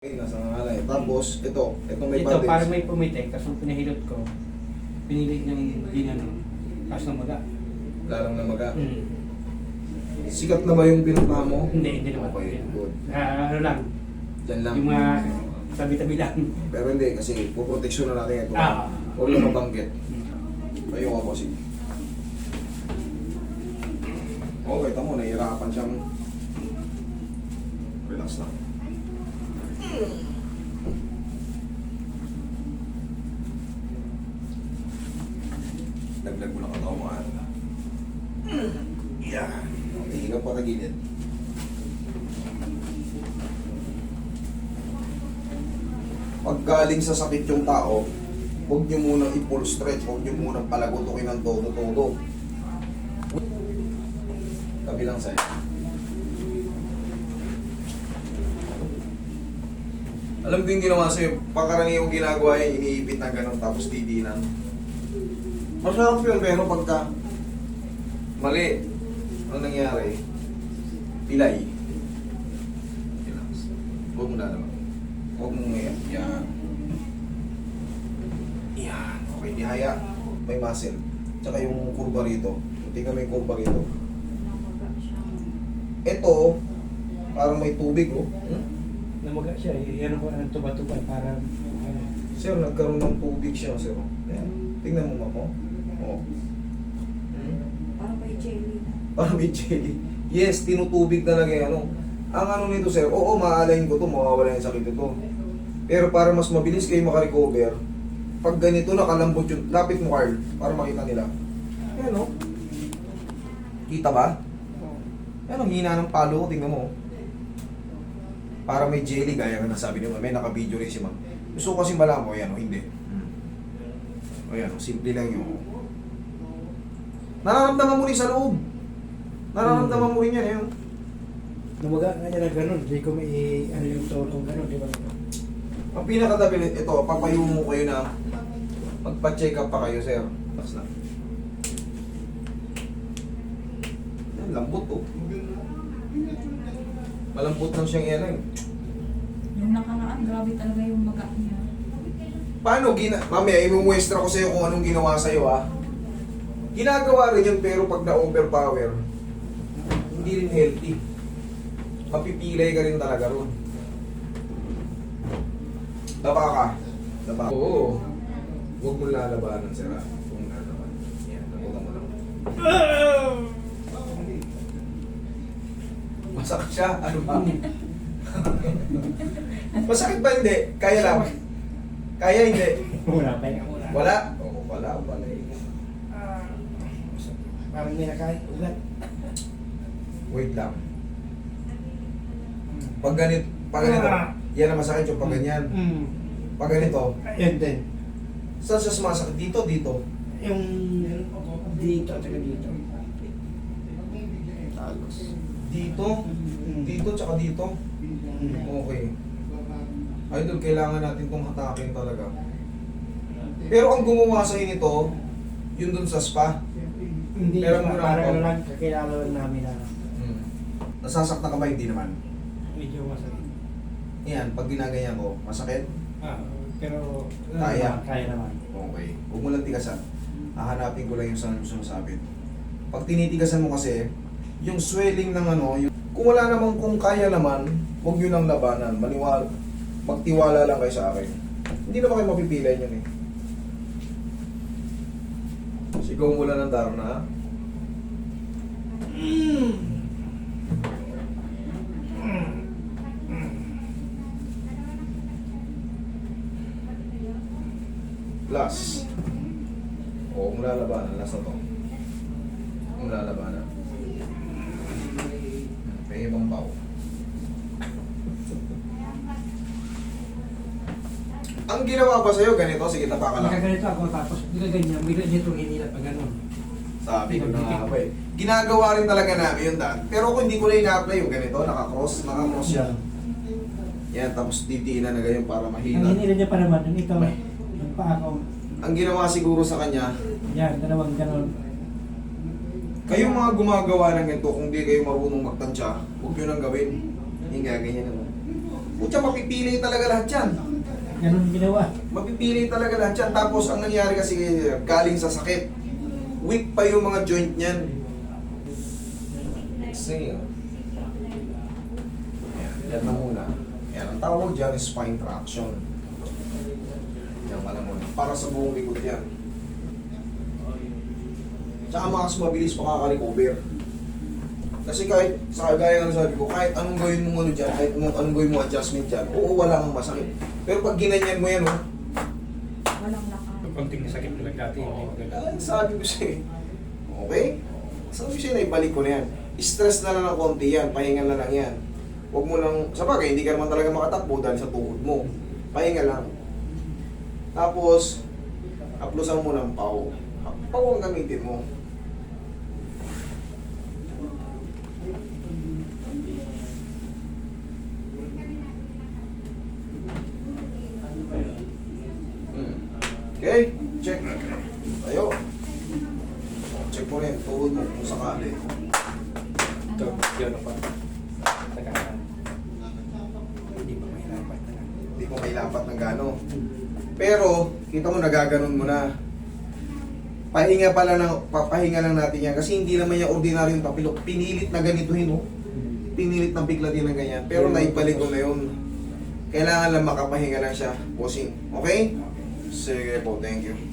Okay, nasa ngalay. Tapos, ito may Ito, bandage. parang may pumitik, tapos nung pinahilot ko, pinilit niyang ginano, tapos namaga. Lalong namaga. Hmm. Sikat na ba yung pinunta mo? Hindi naman. Okay, good. Ano lang, Diyan lang. yung mga tabi-tabi lang. Pero hindi, kasi puproteksyon na natin ito. Ah. Huwag na mabanggit. Ayun ako, sige. Okay, tamo, nahihirapan siyang... Relax lang. Laglag mo lang ang katawan. Yan. Okay, higa pa tagilid. Pag galing sa sakit yung tao, huwag nyo munang i-full stretch, huwag nyo munang palagutukin ng todo-todo. Kabilang sa'yo. Alam ko yung ginawa sa'yo, pangkaraniwang ginagawa yan, iniipit na gano'n tapos didinan. Masarap yun, pero pagka mali, ano nangyari? Pilay. Relax. Huwag mo lalaman. Huwag mong ngayon. Yan. Yan. Okay, nihaya. May muscle. Tsaka yung kurba rito. Tingnan mo yung kurba rito. Ito, parang may tubig, oh. Namaga siya, yan ako ang tuba-tuba para... Sir, nagkaroon ng tubig siya, sir. Ayan. Tingnan mo, mamo. Oh. Parang may jelly. Parang may jelly. Yes, tinutubig talaga yan, ano. Ang ano nito, sir, oo, maalayin ko to, mawawala yung sakit ito. Pero para mas mabilis kayo makarecover, pag ganito nakalambot yung, lapit mo, Carl, para makita nila. Ayan, no? Kita ba? Ayan, ang hina ng palo ko, tingnan mo. Para may jelly, gaya nga nasabi niyo, may naka-video rin si ma'am. Gusto ko kasi malaman mo, ayan, o hindi. O yan, simple lang yung... Nararamdaman mo rin sa loob. Nararamdaman mo rin yan, ayan. Namaga nga niya na gano'n, hindi ko may ano yung tawag kong gano'n, di ba? Ang pinakatabi, ito, papayo mo kayo na magpa-check up pa kayo, sir. Tapos na. Yan, lambot to. Malambot lang siyang yan, Yung nakaraan, grabe talaga yung maga niya. Paano mamaya imumuestra ko sa'yo kung anong ginawa sa'yo, ha? Ginagawa rin yun, pero pag na-overpower, hindi rin healthy. Mapipilay ka rin talaga ron. Daba ka. Daba. Oo. Huwag mo lalabanan, sir, ha? Huwag mo lalabanan. Yan, nabutan mo lang. Masakit siya? Ano ba? Masakit ba hindi? Kaya lang. Kaya hindi. Wala pa yung wala. Wala? Oo, wala. Wala. Parang may nakain ulat. Wait lang. Pag ganito, yan ang masakit yung pag ganyan. Pag ganito, Yan din. saan siya sumasakit? Dito, dito. Yung dito at saka dito. Dito, dito, tsaka dito. Okay. Idol, kailangan natin itong hatakin talaga. Pero ang gumawa sa'yo nito, yun dun sa spa. Hindi, Pero mura parang ako. ano lang, kakilala lang namin na Nasasaktan ka ba? Hindi naman. medyo masakit. Yan, pag ginaganyan ko, masakit? Pero Kaya. kaya naman. Okay. Huwag mo lang tigasan. Hahanapin ko lang yung saan mo sumasabit. Pag tinitigasan mo kasi, yung swelling ng ano, kung wala namang, kung kaya naman, huwag nyo nang labanan. Magtiwala lang kayo sa akin. Hindi naman kayo mapipilay yun eh. Sigaw mo lang ng Darna, ha? Last. O, kung lalabanan, last na to. Kung lalabanan. May ibang pao. Ang ginawa ba sa'yo ganito? Sige, tapa ka lang. Nakaganito ako tapos nagaganyan, may ganyan itong hinila pa gano'n. Sabi ko na nga ba eh. Ginagawa rin talaga namin yun dahil. Pero kung hindi ko na ina-apply yung ganito, nakakross siya. Yan, tapos titiinan na ganyan para Ang mahina. hinila niya pa naman, yung ito, yung paa ko, Ang ginawa siguro sa kanya, yan, dalawang gano'n. kayong mga gumagawa ng ganito, kung di kayo marunong magtansya, huwag nyo nang gawin. Yung gaganyan naman. Putya, mapipili talaga lahat yan. Ganun ginawa. Mapipili talaga lahat yan. Tapos ang nangyari kasi galing sa sakit. Weak pa yung mga joint niyan. Exhale. Yan na muna. Yan, ang tawag dyan is spine traction. Yan ka na muna. Para sa buong likod yan. Tsaka mas mabilis makaka-recover. Kasi kahit, sa kagaya ng sabi ko, kahit anong gawin mo ano dyan, kahit anong gawin mo adjustment dyan, oo, wala kang masakit. Pero pag ginanyan mo yan, oh, Walang lakas. Konting sakit na lang dati. ay, sabi ko sa'yo, okay? Sabi ko sa'yo na ibalik ko na yan. Stress na lang ng konti yan, pahinga na lang yan. Huwag mo lang, sa bagay, hindi ka naman talaga makatakbo dahil sa tuhod mo. Pahinga lang. Tapos, haplusan mo ng pau. Pau ang gamitin mo. Okay, check. Tayo. Check mo rin, tuhod mo kung sakali. Ito, yun pa. Takasan. Hindi pa may lapat na lang. Hindi mo mailapat ng gano. Pero, kita mo nagaganon mo na. Pahinga pala papahinga lang natin yan kasi hindi naman yung ordinaryong tapilok. Pinilit na ganituhin, oh. Pinilit na biglatin ng ganyan. Pero naibalik ko na yun. Kailangan lang makapahinga lang siya, bossing. Okay? Sige po, thank you.